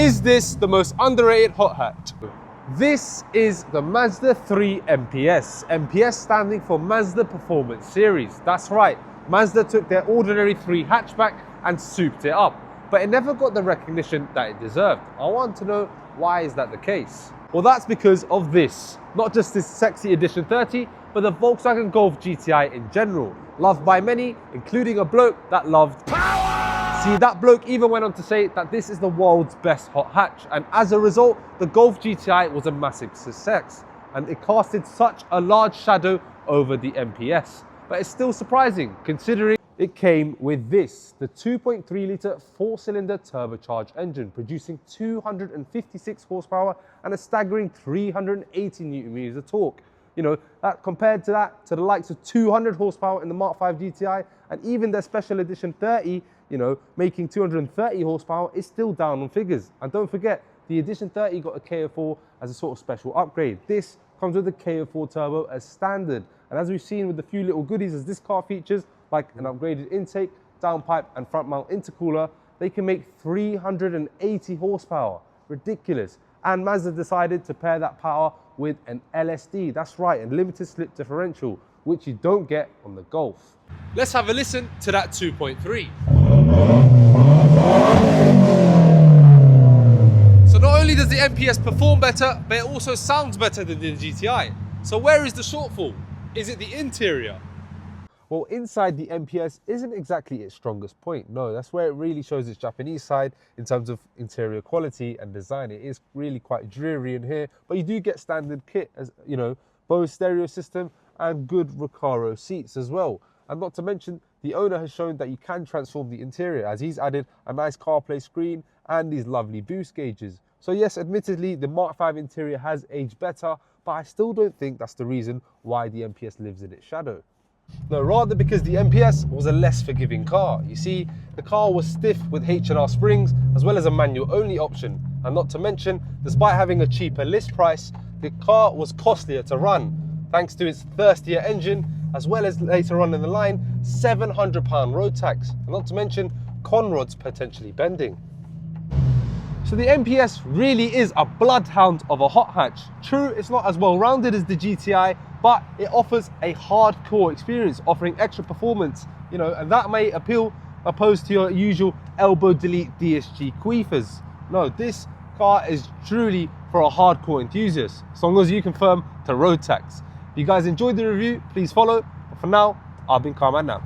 Is this the most underrated hot hatch? This is the Mazda 3 MPS. MPS standing for Mazda Performance Series. That's right, Mazda took their ordinary 3 hatchback and souped it up, but it never got the recognition that it deserved. I want to know, why is that the case? Well, that's because of this. Not just this sexy Edition 30, but the Volkswagen Golf GTI in general. Loved by many, including a bloke that loved power! See, that bloke even went on to say that this is the world's best hot hatch, and as a result, the Golf GTI was a massive success, and it casted such a large shadow over the MPS. But it's still surprising, considering it came with this, the 2.3 litre 4-cylinder turbocharged engine, producing 256 horsepower and a staggering 380 Newton meters of torque. You know, that compared to the likes of 200 horsepower in the Mark 5 GTI, and even their special edition 30, you know, making 230 horsepower, is still down on figures. And don't forget, the Edition 30 got a KO4 as a sort of special upgrade. This comes with the KO4 Turbo as standard. And as we've seen with the few little goodies as this car features, like an upgraded intake, downpipe and front mount intercooler, they can make 380 horsepower. Ridiculous. And Mazda decided to pair that power with an LSD, that's right, a limited slip differential, which you don't get on the Golf. Let's have a listen to that 2.3. So not only does the MPS perform better, but it also sounds better than the GTI. So where is the shortfall? Is it the interior? Well, inside the MPS isn't exactly its strongest point. No, that's where it really shows its Japanese side in terms of interior quality and design. It is really quite dreary in here, but you do get standard kit, as you know, Bose stereo system and good Recaro seats as well. And not to mention, the owner has shown that you can transform the interior, as he's added a nice CarPlay screen and these lovely boost gauges. So yes, admittedly, the Mark 5 interior has aged better, but I still don't think that's the reason why the MPS lives in its shadow. No, rather because the MPS was a less forgiving car. You see, the car was stiff with H&R springs, as well as a manual only option. And not to mention, despite having a cheaper list price, the car was costlier to run, thanks to its thirstier engine, as well as later on in the line, £700 road tax. And not to mention, con rods potentially bending. So the MPS really is a bloodhound of a hot hatch. True, it's not as well rounded as the GTI, but it offers a hardcore experience, offering extra performance, you know, and that may appeal opposed to your usual elbow delete DSG queefers. No, this car is truly for a hardcore enthusiast, as long as you confirm to road tax. If you guys enjoyed the review, please follow. But for now, I've been Carman now.